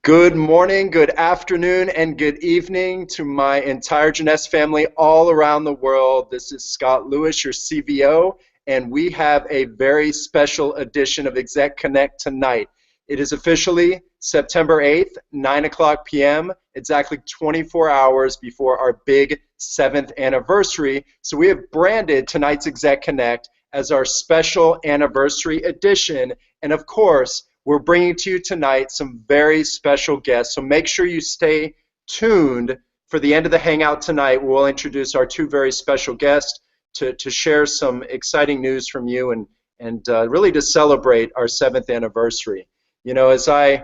Good morning, good afternoon, and good evening to my entire Jeunesse family all around the world. This is Scott Lewis, your CVO, and we have a very special edition of ExecConnect tonight. It is officially September 8th, 9 o'clock p.m., exactly 24 hours before our big 7th anniversary. So we have branded tonight's ExecConnect as our special anniversary edition, and of course, we're bringing to you tonight some very special guests, so make sure you stay tuned for the end of the hangout tonight. We'll introduce our two very special guests to share some exciting news from you and really to celebrate our 7th anniversary. You know, as I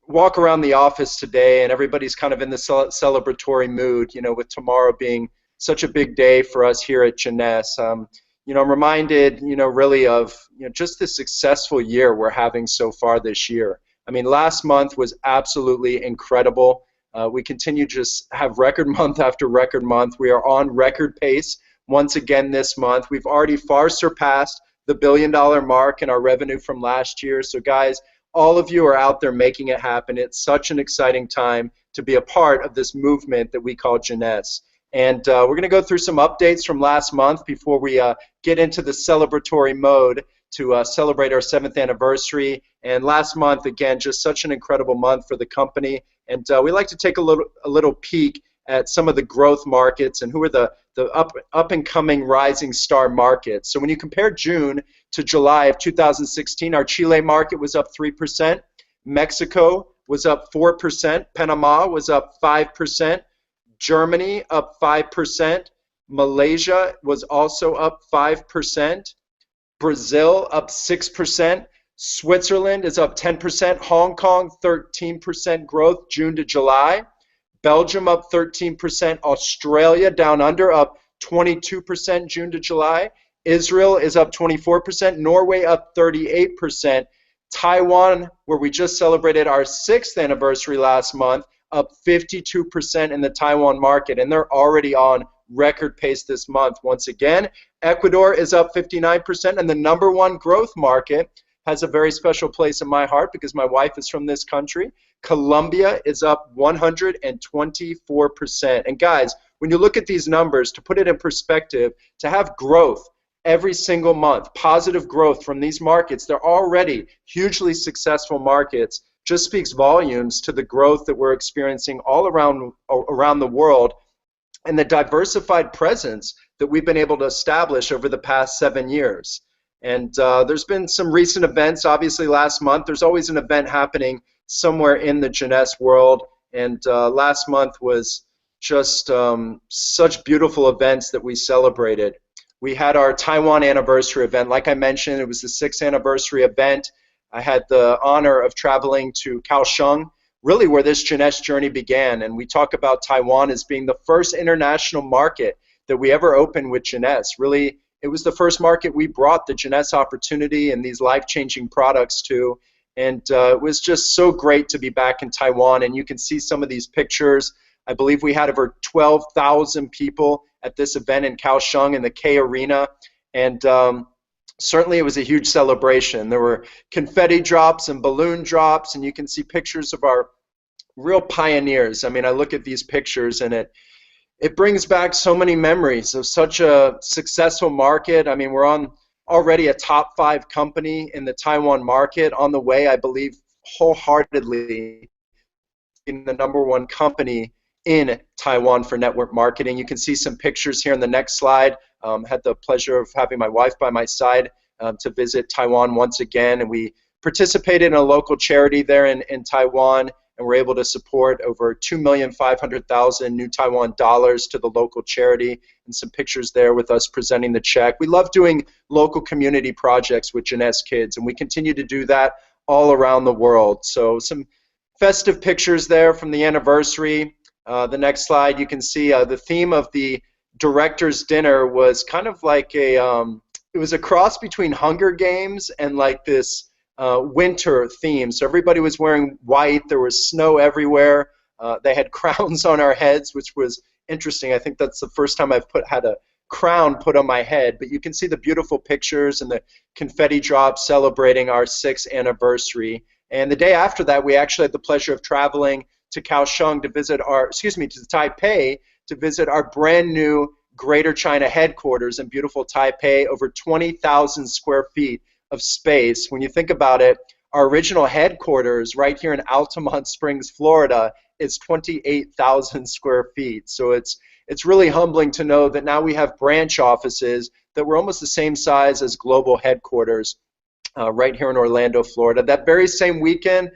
walk around the office today and everybody's kind of in the celebratory mood, you know, with tomorrow being such a big day for us here at Jeunesse, you know, I'm reminded, you know, really of, you know, just the successful year we're having so far this year. I mean, last month was absolutely incredible. We continue to just have record month after record month. We are on record pace once again this month. We've already far surpassed the $1 billion mark in our revenue from last year. So guys, all of you are out there making it happen. It's such an exciting time to be a part of this movement that we call Jeunesse. And we're going to go through some updates from last month before we get into the celebratory mode to celebrate our 7th anniversary. And last month, again, just such an incredible month for the company. And we like to take a little peek at some of the growth markets and who are the up-and-coming rising star markets. So when you compare June to July of 2016, our Chile market was up 3%, Mexico was up 4%, Panama was up 5%, Germany up 5%, Malaysia was also up 5%, Brazil up 6%, Switzerland is up 10%, Hong Kong 13% growth June to July, Belgium up 13%, Australia down under up 22% June to July, Israel is up 24%, Norway up 38%, Taiwan, where we just celebrated our 6th anniversary last month, up 52% in the Taiwan market, and they're already on record pace this month once again. Ecuador is up 59%, and the #1 growth market has a very special place in my heart because my wife is from this country. Colombia is up 124%. And guys, when you look at these numbers, to put it in perspective, to have growth every single month, positive growth from these markets, they're already hugely successful markets, just speaks volumes to the growth that we're experiencing all around the world and the diversified presence that we've been able to establish over the past 7 years. And there's been some recent events, obviously last month. There's always an event happening somewhere in the Jeunesse world, and last month was just such beautiful events that we celebrated. We had our Taiwan anniversary event. Like I mentioned, it was the 6th anniversary event. I had the honor of traveling to Kaohsiung, really where this Jeunesse journey began, and we talk about Taiwan as being the first international market that we ever opened with Jeunesse. Really, it was the first market we brought the Jeunesse opportunity and these life-changing products to, and it was just so great to be back in Taiwan, and you can see some of these pictures. I believe we had over 12,000 people at this event in Kaohsiung in the K Arena, and certainly it was a huge celebration. There were confetti drops and balloon drops, and you can see pictures of our real pioneers. I mean, I look at these pictures and it brings back so many memories of such a successful market. I mean, we're on already a top 5 company in the Taiwan market, on the way, I believe, wholeheartedly in the #1 company in Taiwan for network marketing. You can see some pictures here in the next slide. Had the pleasure of having my wife by my side to visit Taiwan once again, and we participated in a local charity there in Taiwan, and were able to support over 2,500,000 new Taiwan dollars to the local charity, and some pictures there with us presenting the check. We love doing local community projects with Jeunesse kids, and we continue to do that all around the world. So some festive pictures there from the anniversary. The next slide, you can see the theme of the director's dinner was kind of like it was a cross between Hunger Games and like this winter theme. So everybody was wearing white. There was snow everywhere. They had crowns on our heads, which was interesting. I think that's the first time I've had a crown put on my head. But you can see the beautiful pictures and the confetti drops celebrating our 6th anniversary. And the day after that, we actually had the pleasure of traveling to Kaohsiung to visit to Taipei to visit our brand new Greater China headquarters in beautiful Taipei, over 20,000 square feet of space. When you think about it, our original headquarters right here in Altamont Springs, Florida, is 28,000 square feet. So it's really humbling to know that now we have branch offices that were almost the same size as global headquarters right here in Orlando, Florida. That very same weekend,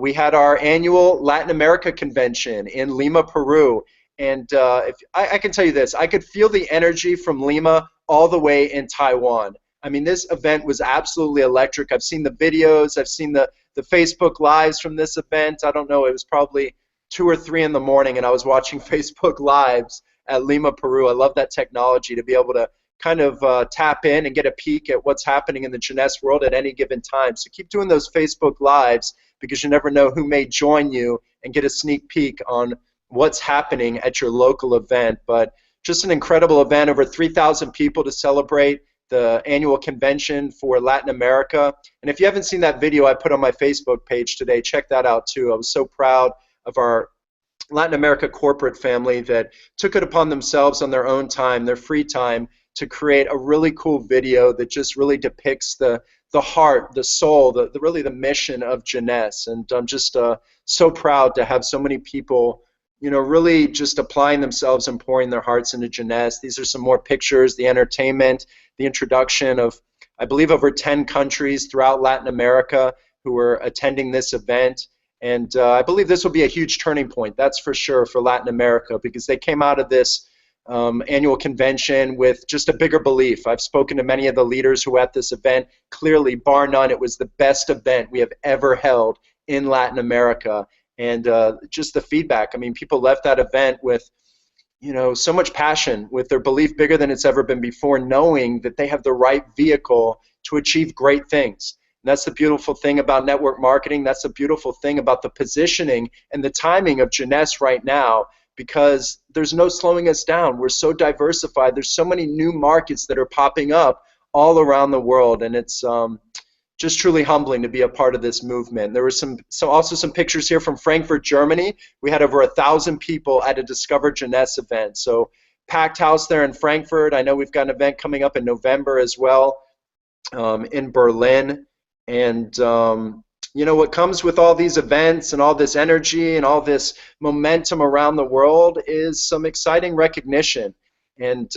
we had our annual Latin America convention in Lima, Peru. And if I can tell you this, I could feel the energy from Lima all the way in Taiwan. I mean, this event was absolutely electric. I've seen the videos. I've seen the Facebook Lives from this event. I don't know, it was probably 2 or 3 in the morning, and I was watching Facebook Lives at Lima, Peru. I love that technology to be able to kind of tap in and get a peek at what's happening in the Jeunesse world at any given time. So keep doing those Facebook Lives, because you never know who may join you and get a sneak peek on what's happening at your local event. But just an incredible event, over 3,000 people to celebrate the annual convention for Latin America. And if you haven't seen that video I put on my Facebook page today, check that out too. I was so proud of our Latin America corporate family that took it upon themselves on their own time, their free time, to create a really cool video that just really depicts the heart, the soul, really the mission of Jeunesse. And I'm just so proud to have so many people, you know, really just applying themselves and pouring their hearts into Jeunesse. These are some more pictures, the entertainment, the introduction of, I believe, over 10 countries throughout Latin America who were attending this event. And I believe this will be a huge turning point, that's for sure, for Latin America, because they came out of this annual convention with just a bigger belief. I've spoken to many of the leaders who were at this event. Clearly, bar none, it was the best event we have ever held in Latin America. And just the feedback, I mean, people left that event with, you know, so much passion, with their belief bigger than it's ever been before, knowing that they have the right vehicle to achieve great things. And that's the beautiful thing about network marketing. That's the beautiful thing about the positioning and the timing of Jeunesse right now, because there's no slowing us down. We're so diversified. There's so many new markets that are popping up all around the world, and it's just truly humbling to be a part of this movement. There were also some pictures here from Frankfurt, Germany. We had over 1,000 people at a Discover Jeunesse event. So packed house there in Frankfurt. I know we've got an event coming up in November as well in Berlin. And you know, what comes with all these events and all this energy and all this momentum around the world is some exciting recognition. And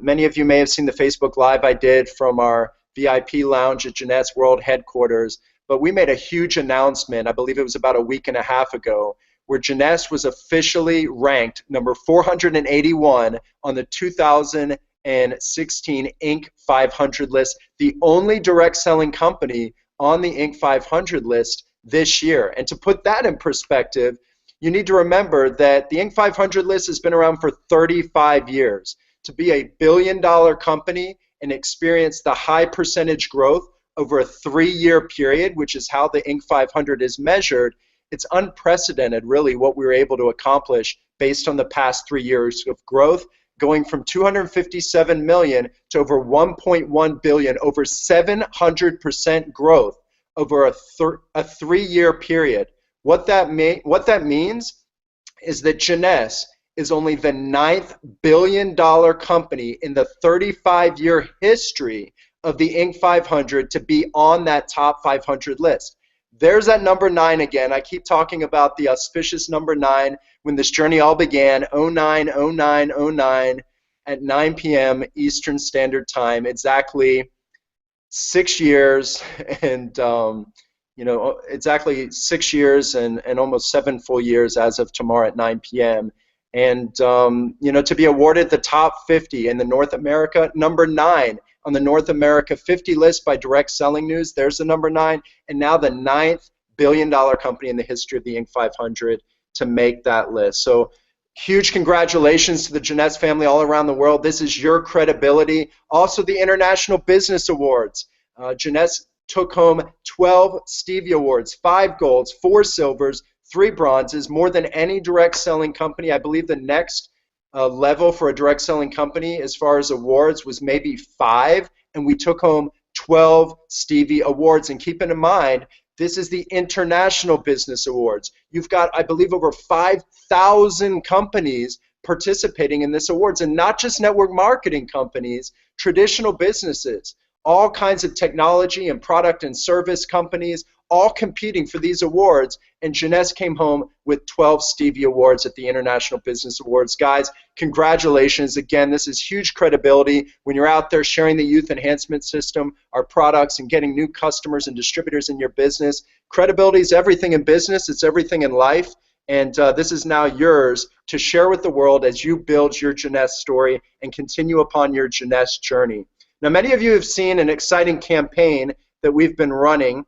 many of you may have seen the Facebook Live I did from our VIP lounge at Jeunesse World Headquarters, but we made a huge announcement, I believe it was about a week and a half ago, where Jeunesse was officially ranked number 481 on the 2016 Inc. 500 list, the only direct selling company on the Inc. 500 list this year. And to put that in perspective, you need to remember that the Inc. 500 list has been around for 35 years. To be a billion-dollar company and experience the high percentage growth over a 3-year period, which is how the Inc. 500 is measured, it's unprecedented, really, what we were able to accomplish based on the past 3 years of growth, going from 257 million to over 1.1 billion, over 700% growth over a 3-year period. What that means is that Jeunesse is only the 9th billion-dollar company in the 35-year history of the Inc. 500 to be on that top 500 list. There's that number 9 again. I keep talking about the auspicious number 9 when this journey all began, 09/09/09 at 9 p.m. Eastern Standard Time, exactly 6 years and you know, exactly 6 years and almost 7 full years as of tomorrow at 9 p.m. And you know, to be awarded the top 50 in the North America, number 9 on the North America 50 list by Direct Selling News, there's the number 9, and now the 9th billion-dollar company in the history of the Inc. 500 to make that list. So huge congratulations to the Jeunesse family all around the world. This is your credibility. Also the International Business Awards. Jeunesse took home 12 Stevie Awards, 5 golds, 4 silvers, 3 bronzes, more than any direct selling company. I believe the next level for a direct selling company as far as awards was maybe 5, and we took home 12 Stevie Awards. And keep in mind This is the International Business Awards. You've got, I believe, over 5,000 companies participating in this awards, and not just network marketing companies, traditional businesses, all kinds of technology and product and service companies, all competing for these awards. And Jeunesse came home with 12 Stevie Awards at the International Business Awards. Guys, congratulations. Again, this is huge credibility when you're out there sharing the youth enhancement system, our products, and getting new customers and distributors in your business. Credibility is everything in business. It's everything in life. And this is now yours to share with the world as you build your Jeunesse story and continue upon your Jeunesse journey. Now, many of you have seen an exciting campaign that we've been running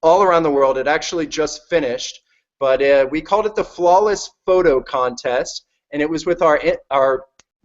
all around the world. It actually just finished, but we called it the Flawless Photo Contest, and it was with our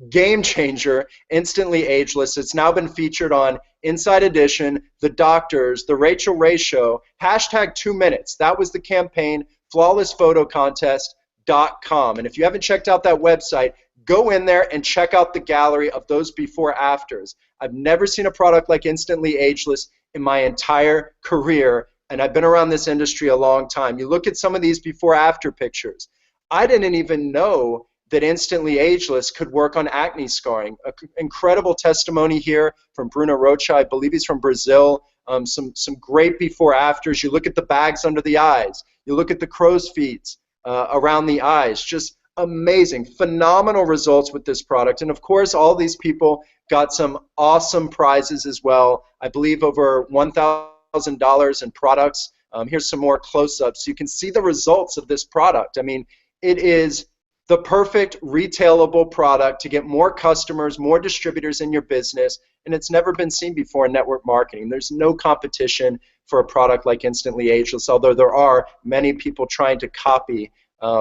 game changer, Instantly Ageless. It's now been featured on Inside Edition, The Doctors, The Rachel Ray Show, hashtag 2 minutes. That was the campaign, flawlessphotocontest.com. And if you haven't checked out that website, go in there and check out the gallery of those before afters. I've never seen a product like Instantly Ageless in my entire career, and I've been around this industry a long time. You look at some of these before after pictures. I didn't even know that Instantly Ageless could work on acne scarring. Incredible testimony here from Bruno Rocha. I believe he's from Brazil. Some great before afters. You look at the bags under the eyes. You look at the crow's feet around the eyes. Just amazing, phenomenal results with this product. And of course, all these people got some awesome prizes as well. I believe over $1,000 in products. Here's some more close-ups. So you can see the results of this product. I mean, it is the perfect retailable product to get more customers, more distributors in your business, and it's never been seen before in network marketing. There's no competition for a product like Instantly Ageless, although there are many people trying to copy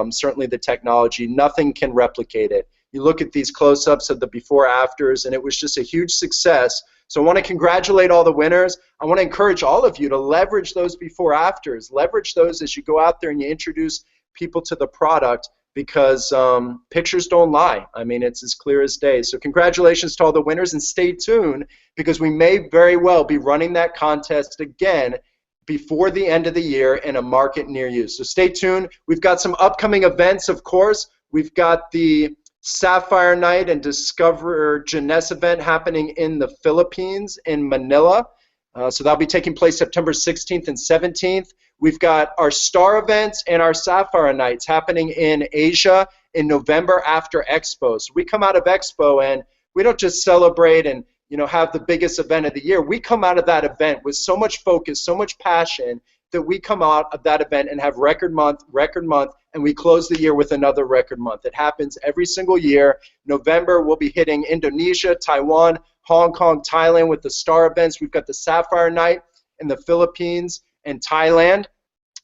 certainly the technology. Nothing can replicate it. You look at these close-ups of the before afters, and it was just a huge success. So I want to congratulate all the winners. I want to encourage all of you to leverage those before afters. Leverage those as you go out there and you introduce people to the product, because pictures don't lie. I mean, it's as clear as day. So congratulations to all the winners, and stay tuned, because we may very well be running that contest again before the end of the year in a market near you. So stay tuned. We've got some upcoming events, of course. We've got the Sapphire Night and Discover Jeunesse event happening in the Philippines, in Manila. So that'll be taking place September 16th and 17th. We've got our Star events and our Sapphire Nights happening in Asia in November after Expo. So we come out of Expo and we don't just celebrate and have the biggest event of the year. We come out of that event with so much focus, so much passion, that we come out of that event and have record month, and we close the year with another record month. It happens every single year. November, we'll be hitting Indonesia, Taiwan, Hong Kong, Thailand with the Star events. We've got the Sapphire Night in the Philippines and Thailand.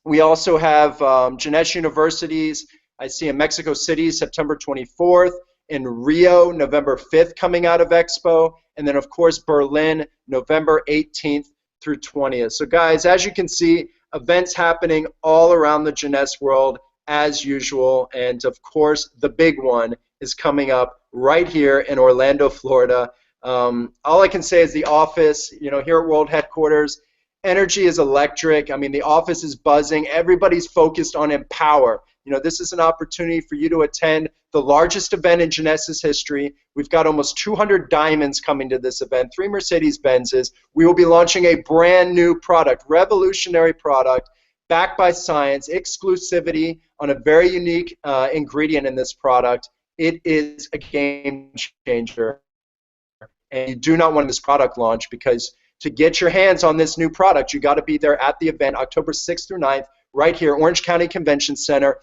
We also have Jeunesse Universities, I see in Mexico City, September 24th, in Rio, November 5th, coming out of Expo, and then of course Berlin, November 18th through 20th. So guys, as you can see, events happening all around the Jeunesse world as usual, and of course the big one is coming up right here in Orlando, Florida. All I can say is the office, here at World Headquarters, energy is electric. I mean, the office is buzzing. Everybody's focused on Empower. This is an opportunity for you to attend the largest event in Jeunesse's history. We've got almost 200 diamonds coming to this event, 3 Mercedes-Benzes. We will be launching a brand new product, revolutionary product, backed by science, exclusivity on a very unique ingredient in this product. It is a game changer. And you do not want this product launch, because to get your hands on this new product, you got to be there at the event, October 6th through 9th, right here, Orange County Convention Center.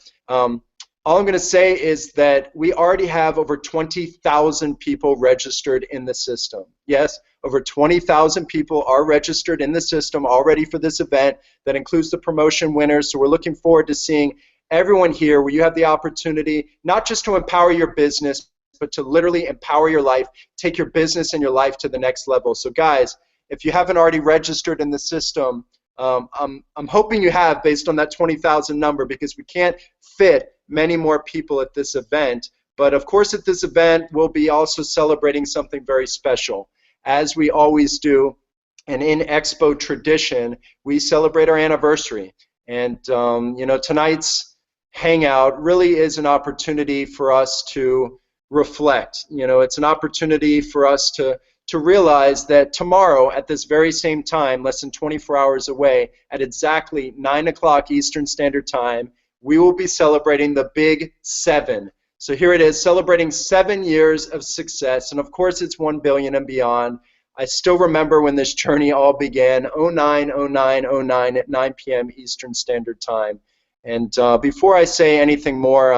All I'm going to say is that we already have over 20,000 people registered in the system. Yes, over 20,000 people are registered in the system already for this event. That includes the promotion winners. So we're looking forward to seeing everyone here, where you have the opportunity not just to empower your business, but to literally empower your life, take your business and your life to the next level. So guys, if you haven't already registered in the system, I'm hoping you have, based on that 20,000 number, because we can't fit many more people at this event. But of course, at this event, we'll be also celebrating something very special, as we always do And in Expo tradition, we celebrate our anniversary. And you know, tonight's hangout really is an opportunity for us to reflect. You know, it's an opportunity for us to realize that tomorrow at this very same time, less than 24 hours away, at exactly 9 o'clock Eastern Standard Time, we will be celebrating the Big 7. So here it is, celebrating 7 years of success. And of course, it's 1 billion and beyond. I still remember when this journey all began, 09/09/09 at 9 p.m. Eastern Standard Time. And before I say anything more,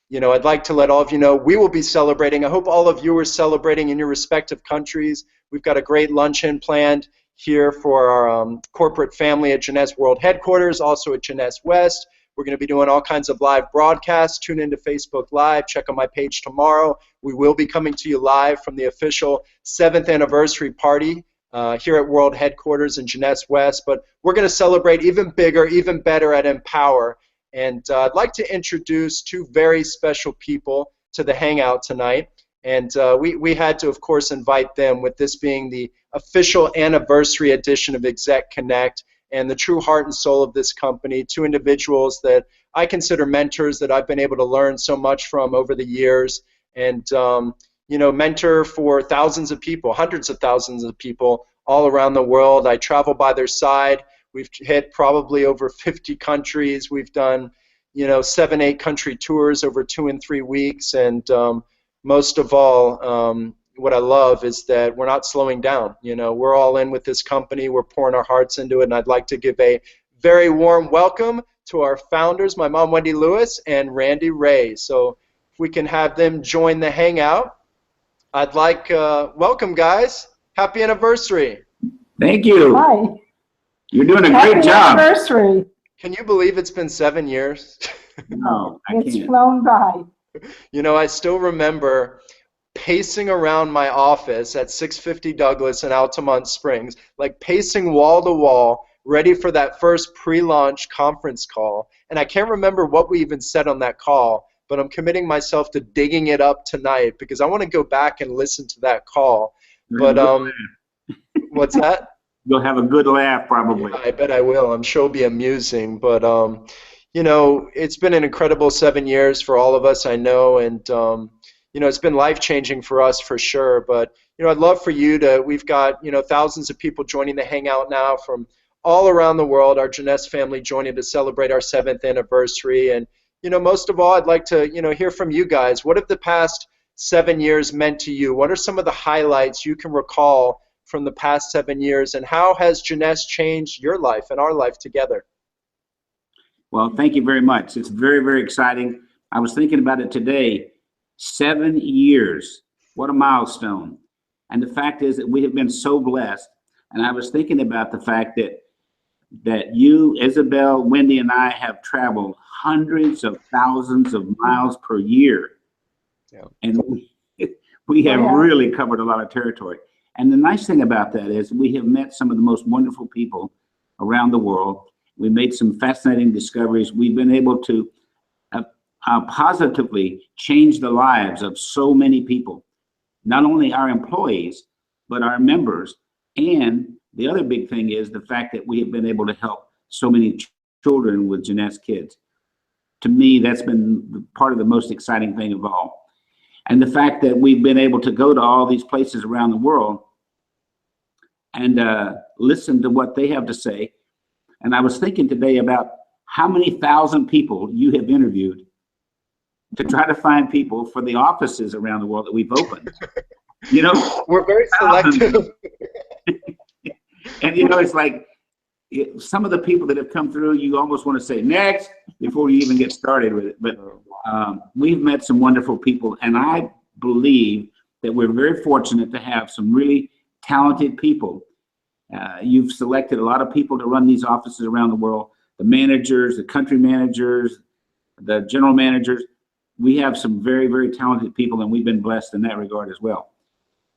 you know, I'd like to let all of you know we will be celebrating. I hope all of you are celebrating in your respective countries. We've got a great luncheon planned here for our corporate family at Jeunesse World Headquarters, also at Jeunesse West. We're going to be doing all kinds of live broadcasts. Tune into Facebook Live. Check on my page tomorrow. We will be coming to you live from the official 7th anniversary party here at World Headquarters in Jeunesse West. But we're going to celebrate even bigger, even better at Empower. And I'd like to introduce two very special people to the Hangout tonight. And we had to, of course, invite them, with this being the official anniversary edition of ExecConnect and the true heart and soul of this company, two individuals that I consider mentors that I've been able to learn so much from over the years, and you know, mentor for thousands of people, hundreds of thousands of people all around the world. I travel by their side. We've hit probably over 50 countries. We've done, you know, 7, 8 country tours over 2 and 3 weeks, and most of all, what I love is that we're not slowing down. You know, we're all in with this company. We're pouring our hearts into it, and I'd like to give a very warm welcome to our founders, my mom, Wendy Lewis, and Randy Ray. So if we can have them join the Hangout, I'd like, welcome, guys. Happy anniversary. Thank you. Hi. You're doing a great job. Happy anniversary. Can you believe it's been 7 years? No, I It's can't. flown by. You know, I still remember pacing around my office at 650 Douglas in Altamont Springs, like pacing wall to wall, ready for that first pre-launch conference call. And I can't remember what we even said on that call, but I'm committing myself to digging it up tonight because I want to go back and listen to that call. But what's that? You'll have a good laugh, probably. Yeah, I bet I will. I'm sure it'll be amusing. But you know, it's been an incredible 7 years for all of us, I know, and you know, it's been life-changing for us for sure. But you know, I'd love for you to. We've got, you know, thousands of people joining the Hangout now from all around the world. Our Jeunesse family joining to celebrate our 7th anniversary. And you know, most of all, I'd like to, you know, hear from you guys. What have the past 7 years meant to you? What are some of the highlights you can recall from the past 7 years, and how has Jeunesse changed your life and our life together? Well, thank you very much. It's very, very exciting. I was thinking about it today. 7 years. What a milestone. And the fact is that we have been so blessed. And I was thinking about the fact that you, Isabel, Wendy, and I have traveled hundreds of thousands of miles per year. Yeah. And we have really covered a lot of territory. And the nice thing about that is we have met some of the most wonderful people around the world. We made some fascinating discoveries. We've been able to positively change the lives of so many people, not only our employees, but our members. And the other big thing is the fact that we have been able to help so many children with Jeunesse kids. To me, that's been part of the most exciting thing of all. And the fact that we've been able to go to all these places around the world and listen to what they have to say. And I was thinking today about how many thousand people you have interviewed to try to find people for the offices around the world that we've opened. You know, we're very selective. And you know, it's like some of the people that have come through, you almost want to say next before you even get started with it. But we've met some wonderful people, and I believe that we're very fortunate to have some really talented people. You've selected a lot of people to run these offices around the world, the managers, the country managers, the general managers. We have some very, very talented people, and we've been blessed in that regard as well.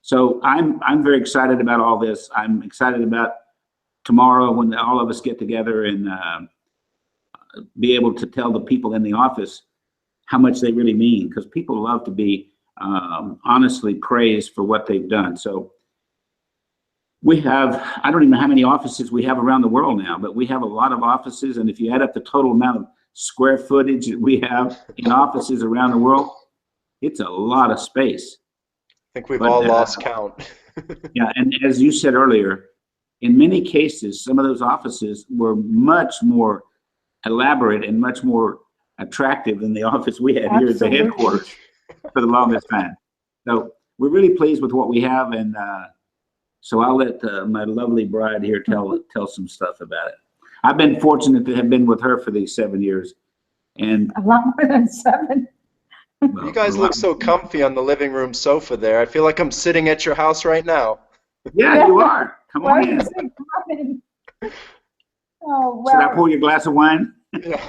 So I'm very excited about all this. I'm excited about tomorrow when all of us get together and be able to tell the people in the office how much they really mean, because people love to be honestly praised for what they've done. So We have, I don't even know how many offices we have around the world now, but we have a lot of offices. And if you add up the total amount of square footage that we have in offices around the world, it's a lot of space. I think we've But, all lost count. yeah, and as you said earlier, in many cases, some of those offices were much more elaborate and much more attractive than the office we had here at the headquarters for the longest time. So we're really pleased with what we have, and so I'll let my lovely bride here tell some stuff about it. I've been fortunate to have been with her for these 7 years, and longer than 7. Well, you guys look so comfy on the living room sofa there. I feel like I'm sitting at your house right now. Yeah, you are. Come on in. Oh, well. Should I pour you a glass of wine? Yeah.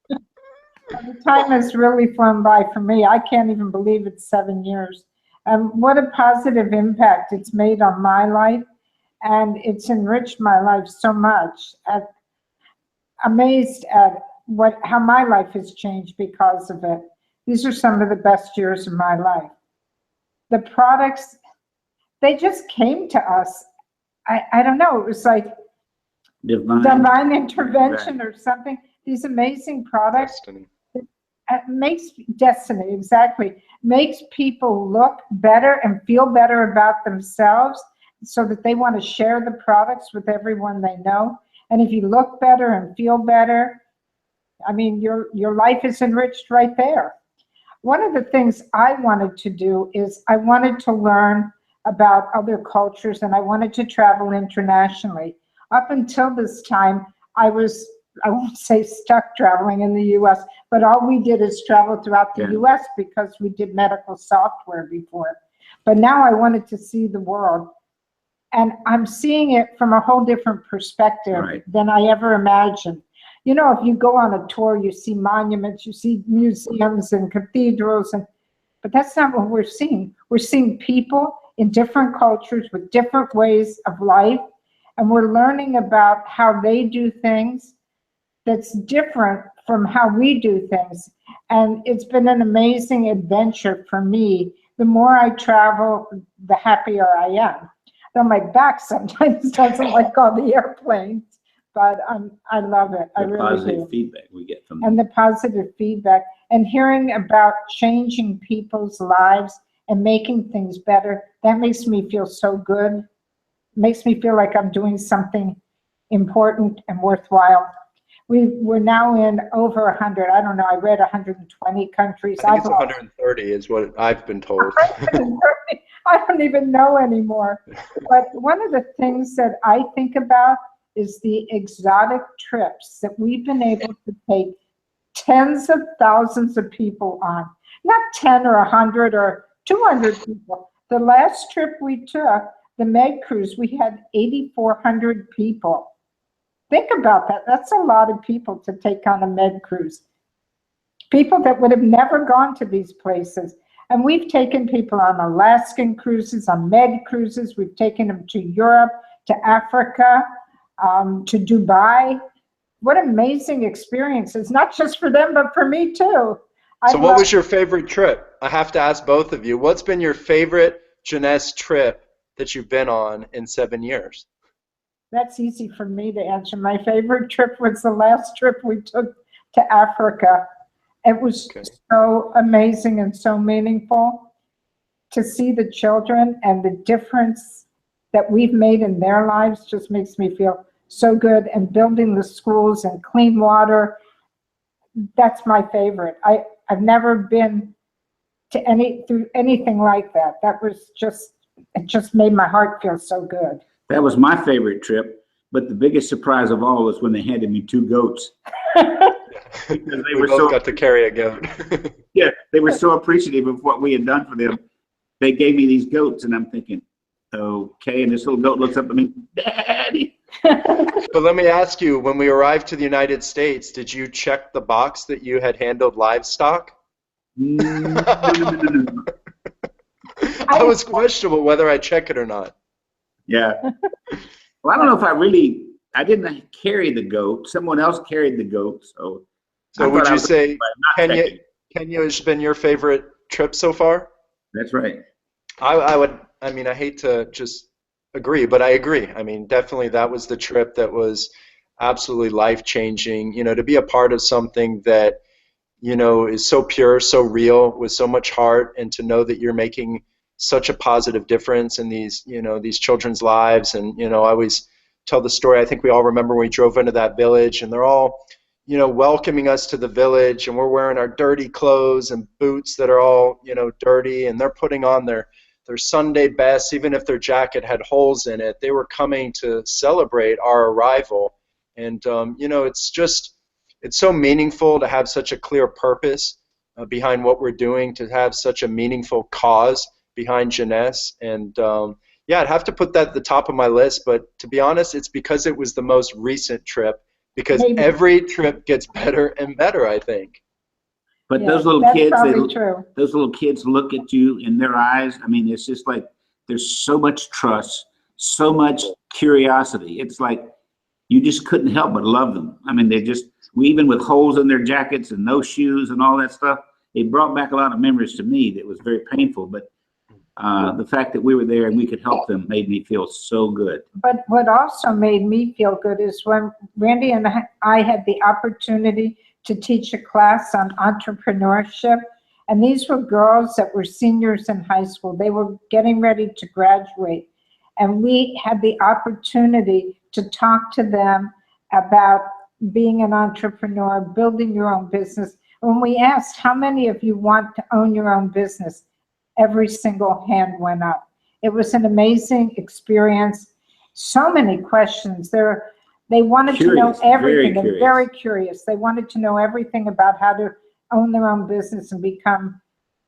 The time has really flown by for me. I can't even believe it's 7 years. What a positive impact it's made on my life, and it's enriched my life so much. I'm amazed at how my life has changed because of it. These are some of the best years of my life. The products, they just came to us. I don't know, it was like divine intervention or something. These amazing products. Destiny. Makes destiny, exactly. Makes people look better and feel better about themselves so that they want to share the products with everyone they know. And if you look better and feel better, I mean, your life is enriched right there. One of the things I wanted to do is I wanted to learn about other cultures, and I wanted to travel internationally. Up until this time, I won't say stuck traveling in the US, but all we did is travel throughout the US because we did medical software before. But now I wanted to see the world. And I'm seeing it from a whole different perspective than I ever imagined. You know, if you go on a tour, you see monuments, you see museums and cathedrals, but that's not what we're seeing. We're seeing people in different cultures with different ways of life, and we're learning about how they do things that's different from how we do things. And it's been an amazing adventure for me. The more I travel, the happier I am. Though my back sometimes doesn't like all the airplanes, but I love it. I really do. The positive feedback we get from them. And the positive feedback and hearing about changing people's lives and making things better, that makes me feel so good. Makes me feel like I'm doing something important and worthwhile. We're now in over 100. I don't know. I read 120 countries. I think it's 130 is what I've been told. I don't even know anymore. But one of the things that I think about is the exotic trips that we've been able to take tens of thousands of people on. Not 10 or 100 or 200 people. The last trip we took, the Med Cruise, we had 8,400 people. Think about that. That's a lot of people to take on a Med Cruise. People that would have never gone to these places. And we've taken people on Alaskan cruises, on Med Cruises. We've taken them to Europe, to Africa, to Dubai. What amazing experiences, not just for them, but for me too. So what was your favorite trip? I have to ask both of you. What's been your favorite Jeunesse trip that you've been on in 7 years? That's easy for me to answer. My favorite trip was the last trip we took to Africa. It was so amazing and so meaningful to see the children, and the difference that we've made in their lives just makes me feel so good. And building the schools and clean water, that's my favorite. I've never been to through anything like that. That was it just made my heart feel so good. That was my favorite trip, but the biggest surprise of all was when they handed me 2 goats. Because we both got to carry a goat. Yeah, they were so appreciative of what we had done for them. They gave me these goats, and I'm thinking, okay, and this little goat looks up at me, Daddy. But let me ask you, when we arrived to the United States, did you check the box that you had handled livestock? No. I was questionable whether I check it or not. Yeah. Well, I don't know if I didn't carry the goat. Someone else carried the goat. So would you say Kenya has been your favorite trip so far? That's right. I hate to just agree, but I agree. I mean, definitely that was the trip that was absolutely life-changing, you know, to be a part of something that, you know, is so pure, so real, with so much heart, and to know that you're making such a positive difference in these, you know, these children's lives. And, you know, I always tell the story, I think we all remember when we drove into that village and they're all, you know, welcoming us to the village, and we're wearing our dirty clothes and boots that are all, you know, dirty, and they're putting on their Sunday best, even if their jacket had holes in it. They were coming to celebrate our arrival. And, you know, it's just, it's so meaningful to have such a clear purpose behind what we're doing, to have such a meaningful cause behind Jeunesse. And yeah, I'd have to put that at the top of my list, but to be honest, it's because it was the most recent trip, because Maybe. every trip gets better and better, I think. But Yeah, those little that's kids, probably true. those little kids look at you in their eyes. I mean, it's just like there's so much trust, so much curiosity. It's like you just couldn't help but love them. I mean, even with holes in their jackets and no shoes and all that stuff, it brought back a lot of memories to me that was very painful. But the fact that we were there and we could help them made me feel so good. But what also made me feel good is when Randy and I had the opportunity to teach a class on entrepreneurship. And these were girls that were seniors in high school. They were getting ready to graduate. And we had the opportunity to talk to them about being an entrepreneur, building your own business. When we asked, how many of you want to own your own business? Every single hand went up. It was an amazing experience. So many questions. They wanted to know everything. They're very curious. They wanted to know everything about how to own their own business and become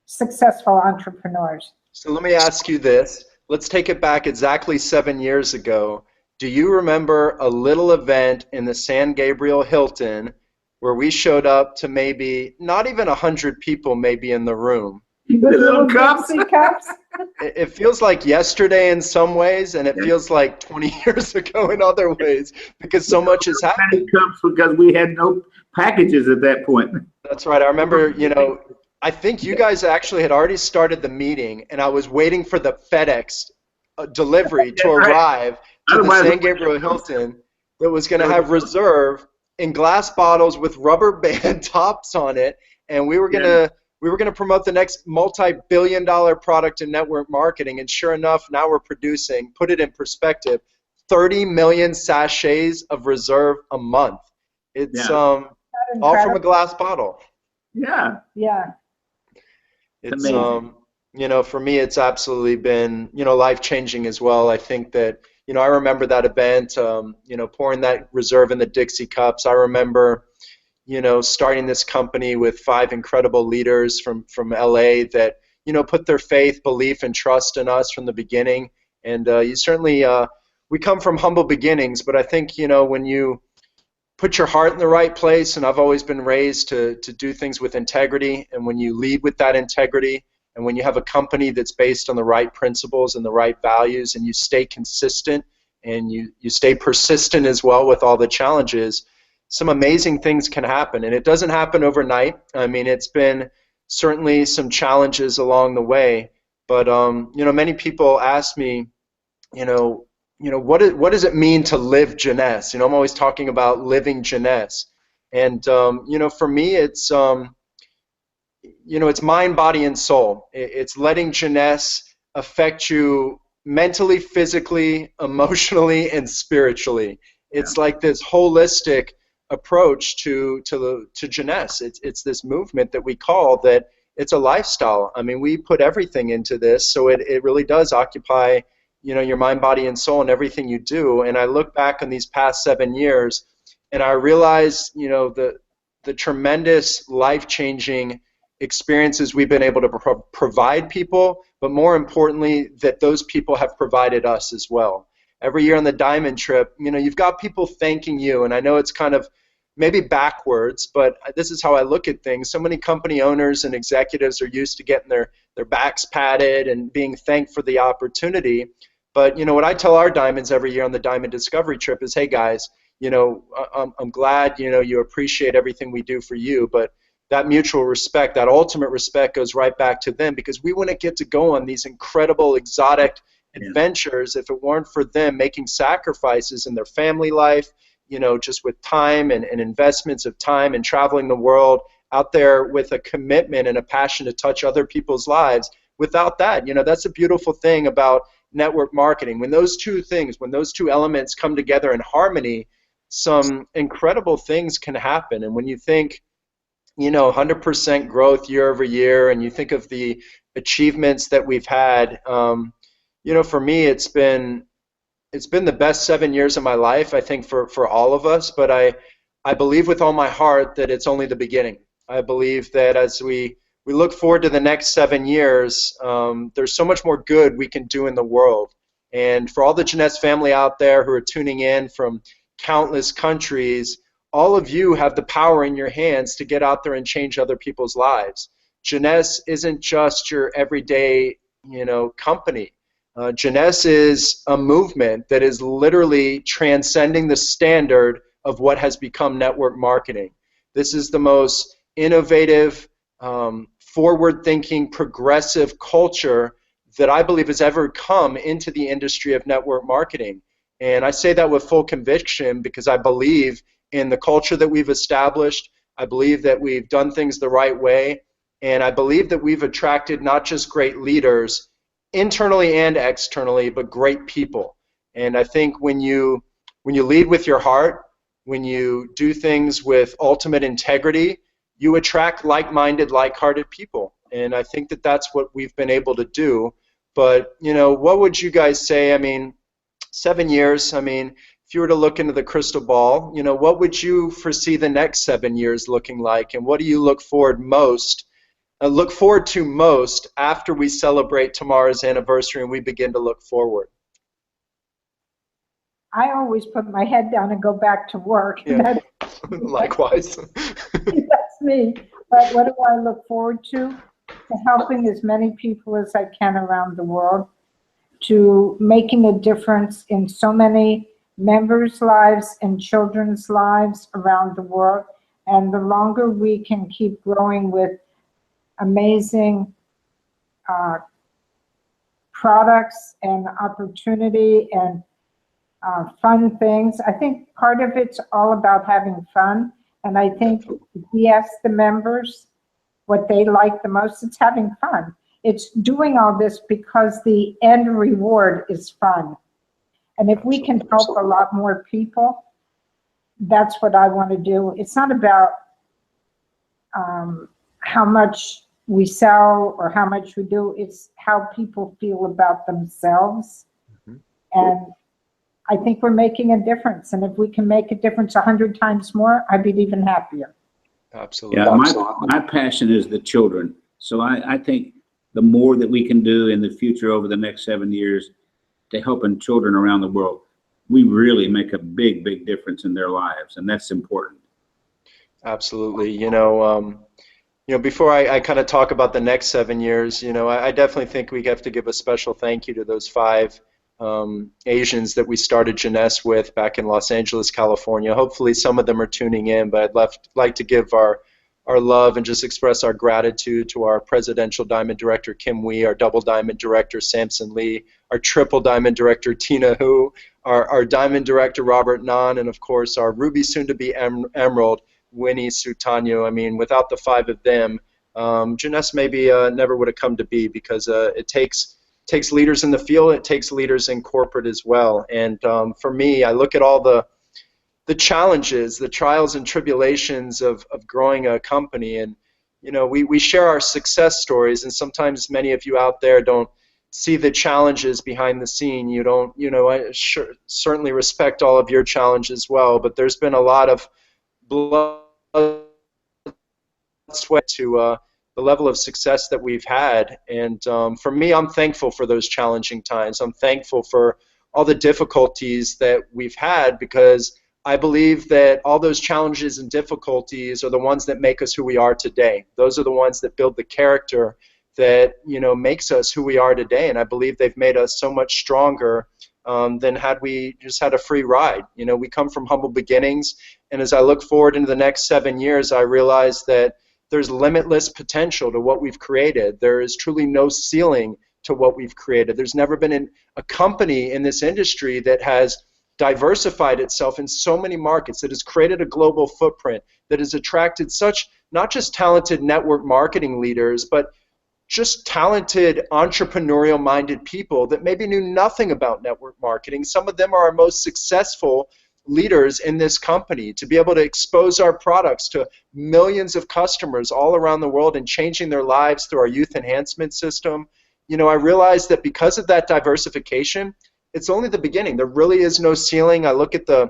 successful entrepreneurs. So let me ask you this. Let's take it back exactly 7 years ago. Do you remember a little event in the San Gabriel Hilton where we showed up to maybe not even 100 people maybe in the room? The little cups. It feels like yesterday in some ways, and it feels like 20 years ago in other ways, because so much has happened. Cups because we had no packages at that point. That's right. I remember, you know, I think you guys actually had already started the meeting, and I was waiting for the FedEx delivery to arrive to the San Gabriel Hilton that was going to have reserve in glass bottles with rubber band tops on it, and we were going to promote the next multi-billion-dollar product in network marketing. And sure enough, now we're producing, put it in perspective, 30 million sachets of reserve a month. It's all from a glass bottle. Yeah. Yeah. It's you know, for me, it's absolutely been, you know, life-changing as well. I think that, you know, I remember that event, you know, pouring that reserve in the Dixie cups. I remember, you know, starting this company with 5 incredible leaders from LA that, you know, put their faith, belief, and trust in us from the beginning. And you certainly, we come from humble beginnings, but I think, you know, when you put your heart in the right place, and I've always been raised to do things with integrity, and when you lead with that integrity, and when you have a company that's based on the right principles and the right values, and you stay consistent and you stay persistent as well with all the challenges, some amazing things can happen. And it doesn't happen overnight. I mean, it's been certainly some challenges along the way, but you know, many people ask me, you know, what does it mean to live Jeunesse? You know, I'm always talking about living Jeunesse, and you know, for me, it's you know, it's mind, body, and soul. It's letting Jeunesse affect you mentally, physically, emotionally, and spiritually. It's like this holistic approach to Jeunesse. It's this movement that we call that. It's a lifestyle. I mean, we put everything into this, so it really does occupy, you know, your mind, body, and soul in everything you do. And I look back on these past 7 years, and I realize, you know, the tremendous life-changing experiences we've been able to provide people, but more importantly, that those people have provided us as well. Every year on the Diamond Trip, you know, you've got people thanking you, and I know it's kind of maybe backwards, but this is how I look at things. So many company owners and executives are used to getting their backs patted and being thanked for the opportunity. But, you know, what I tell our diamonds every year on the Diamond Discovery Trip is, hey guys, you know, I'm glad, you know, you appreciate everything we do for you, but that mutual respect, that ultimate respect goes right back to them, because we wouldn't get to go on these incredible exotic adventures, if it weren't for them making sacrifices in their family life, just with time and investments of time and traveling the world out there with a commitment and a passion to touch other people's lives. Without that, that's a beautiful thing about network marketing. When those two elements come together in harmony, some incredible things can happen. And when you think, 100% growth year over year, and you think of the achievements that we've had, for me, it's been the best 7 years of my life, I think, for all of us. But I believe with all my heart that it's only the beginning. I believe that as we look forward to the next 7 years, there's so much more good we can do in the world. And for all the Jeunesse family out there who are tuning in from countless countries, all of you have the power in your hands to get out there and change other people's lives. Jeunesse isn't just your everyday, company. Jeunesse is a movement that is literally transcending the standard of what has become network marketing. This is the most innovative, forward-thinking, progressive culture that I believe has ever come into the industry of network marketing. And I say that with full conviction because I believe in the culture that we've established. I believe that we've done things the right way. And I believe that we've attracted not just great leaders, internally and externally, but great people. And I think when you lead with your heart, when you do things with ultimate integrity, you attract like-minded, like-hearted people. And I think that that's what we've been able to do. But, what would you guys say? 7 years, if you were to look into the crystal ball, what would you foresee the next 7 years looking like? And what do you look forward to most after we celebrate tomorrow's anniversary and we begin to look forward? I always put my head down and go back to work. Yeah. Likewise. That's me. But what do I look forward to? To helping as many people as I can around the world, to making a difference in so many members' lives and children's lives around the world. And the longer we can keep growing with amazing products and opportunity and fun things. I think part of it's all about having fun. And I think if we ask the members what they like the most, it's having fun. It's doing all this because the end reward is fun. And if we can help a lot more people, that's what I want to do. It's not about how much we sell or how much we do. It's how people feel about themselves. Mm-hmm. And I think we're making a difference. And if we can make a difference 100 times more, I'd be even happier. Absolutely. Yeah, my passion is the children. So I think the more that we can do in the future over the next 7 years to helping children around the world, we really make a big, big difference in their lives. And that's important. Absolutely. Before I kind of talk about the next 7 years, I definitely think we have to give a special thank you to those 5 Asians that we started Jeunesse with back in Los Angeles, California. Hopefully some of them are tuning in, but I'd like to give our love and just express our gratitude to our Presidential Diamond Director, Kim Wee, our Double Diamond Director, Samson Lee, our Triple Diamond Director, Tina Hu, our Diamond Director, Robert Nan, and of course our Ruby soon-to-be Emerald, Winnie Sutanyo. Without the 5 of them, Jeunesse maybe never would have come to be, because it takes leaders in the field, it takes leaders in corporate as well. And for me, I look at all the challenges, the trials and tribulations of growing a company, and we share our success stories, and sometimes many of you out there don't see the challenges behind the scene. You don't, I certainly respect all of your challenges as well, but there's been a lot of blood, sweat to the level of success that we've had. And for me, I'm thankful for those challenging times. I'm thankful for all the difficulties that we've had, because I believe that all those challenges and difficulties are the ones that make us who we are today. Those are the ones that build the character that makes us who we are today. And I believe they've made us so much stronger than had we just had a free ride. We come from humble beginnings, and as I look forward into the next 7 years, I realize that there's limitless potential to what we've created. There is truly no ceiling to what we've created. There's never been a company in this industry that has diversified itself in so many markets, that has created a global footprint, that has attracted such not just talented network marketing leaders, but just talented entrepreneurial minded people that maybe knew nothing about network marketing. Some of them are our most successful leaders in this company, to be able to expose our products to millions of customers all around the world and changing their lives through our youth enhancement system. You know, I realized that because of that diversification, it's only the beginning. There really is no ceiling. I look at the,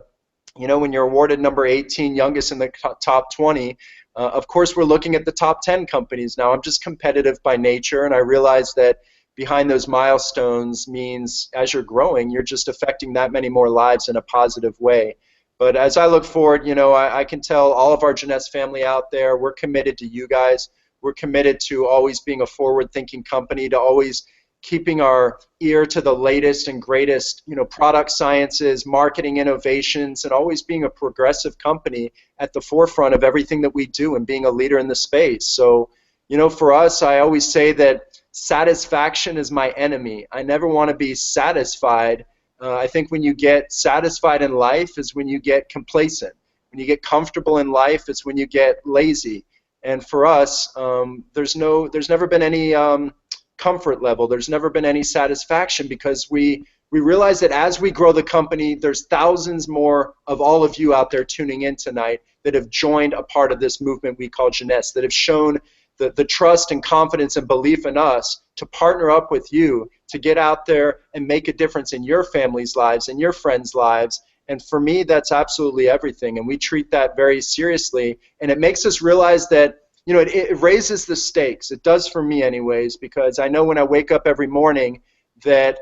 you know, when you're awarded number 18, youngest in the top 20, of course we're looking at the top 10 companies now. I'm just competitive by nature, and I realize that behind those milestones means as you're growing, you're just affecting that many more lives in a positive way. But as I look forward, you know, I can tell all of our Jeunesse family out there, we're committed to you guys. We're committed to always being a forward-thinking company, to always keeping our ear to the latest and greatest, you know, product sciences, marketing innovations, and always being a progressive company at the forefront of everything that we do and being a leader in the space. So, you know, for us, I always say that satisfaction is my enemy. I never want to be satisfied. I think when you get satisfied in life is when you get complacent. When you get comfortable in life, it's when you get lazy. And for us, there's never been any comfort level. There's never been any satisfaction, because we realize that as we grow the company, there's thousands more of all of you out there tuning in tonight that have joined a part of this movement we call Jeunesse, that have shown the trust and confidence and belief in us to partner up with you to get out there and make a difference in your family's lives and your friends' lives. And for me, that's absolutely everything. And we treat that very seriously. And it makes us realize that, you know, it raises the stakes. It does for me anyways, because I know when I wake up every morning that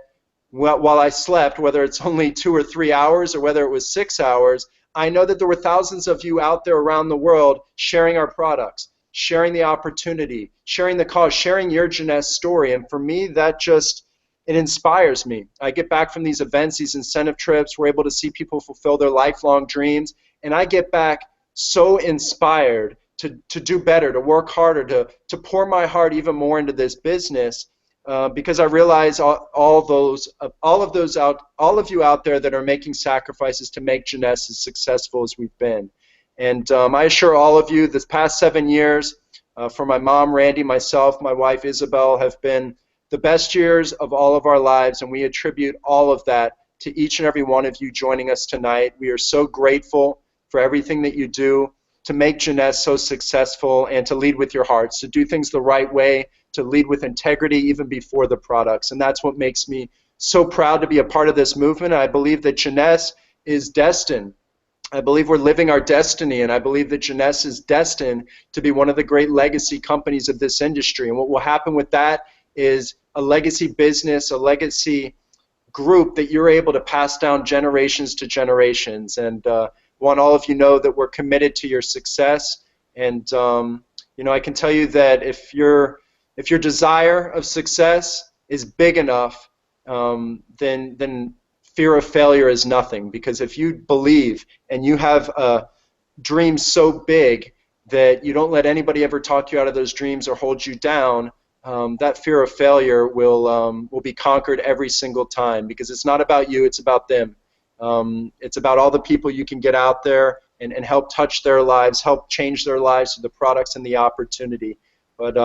while I slept, whether it's only 2 or 3 hours or whether it was 6 hours, I know that there were thousands of you out there around the world sharing our products, sharing the opportunity, sharing the cause, sharing your Jeunesse story. And for me, that just, it inspires me. I get back from these events, these incentive trips, we're able to see people fulfill their lifelong dreams, and I get back so inspired to do better, to work harder, to pour my heart even more into this business, because I realize all of you out there that are making sacrifices to make Jeunesse as successful as we've been. And I assure all of you, this past 7 years, for my mom, Randy, myself, my wife, Isabel, have been the best years of all of our lives, and we attribute all of that to each and every one of you joining us tonight. We are so grateful for everything that you do to make Jeunesse so successful, and to lead with your hearts, to do things the right way, to lead with integrity even before the products. And that's what makes me so proud to be a part of this movement. I believe that Jeunesse is destined. I believe we're living our destiny, and I believe that Jeunesse is destined to be one of the great legacy companies of this industry. And what will happen with that is a legacy business, a legacy group that you're able to pass down generations to generations. And want all of you know that we're committed to your success. And you know, I can tell you that if your desire of success is big enough, then fear of failure is nothing. Because if you believe and you have a dream so big that you don't let anybody ever talk you out of those dreams or hold you down, that fear of failure will be conquered every single time, because it's not about you, it's about them. It's about all the people you can get out there and help touch their lives, help change their lives through the products and the opportunity. But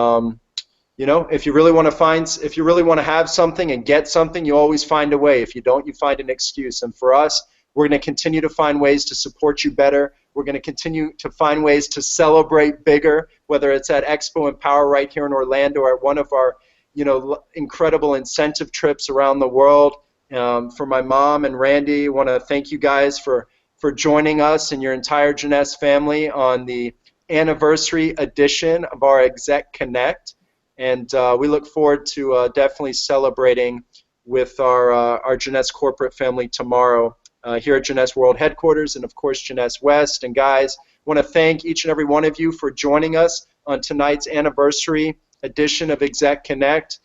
you know, if you really want to have something and get something, you always find a way. If you don't, you find an excuse. And for us, we're going to continue to find ways to support you better. We're going to continue to find ways to celebrate bigger, whether it's at Expo Empower right here in Orlando, or at one of our, you know, incredible incentive trips around the world. For my mom and Randy, I want to thank you guys for joining us and your entire Jeunesse family on the anniversary edition of our ExecConnect. And we look forward to definitely celebrating with our Jeunesse corporate family tomorrow here at Jeunesse World Headquarters, and of course Jeunesse West. And guys, I want to thank each and every one of you for joining us on tonight's anniversary edition of ExecConnect.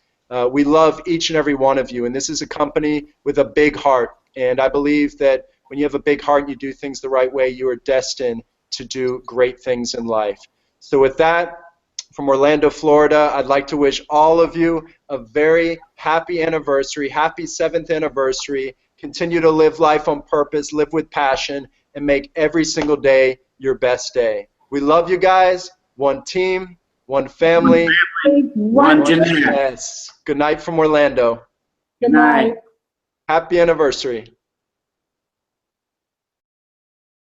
We love each and every one of you, and this is a company with a big heart. And I believe that when you have a big heart and you do things the right way, you are destined to do great things in life. So with that, from Orlando, Florida. I'd like to wish all of you a very happy anniversary, happy 7th anniversary. Continue to live life on purpose, live with passion, and make every single day your best day. We love you guys. One team, one family, one Jeunesse. Jeunesse. Good night from Orlando. Good night. Happy anniversary.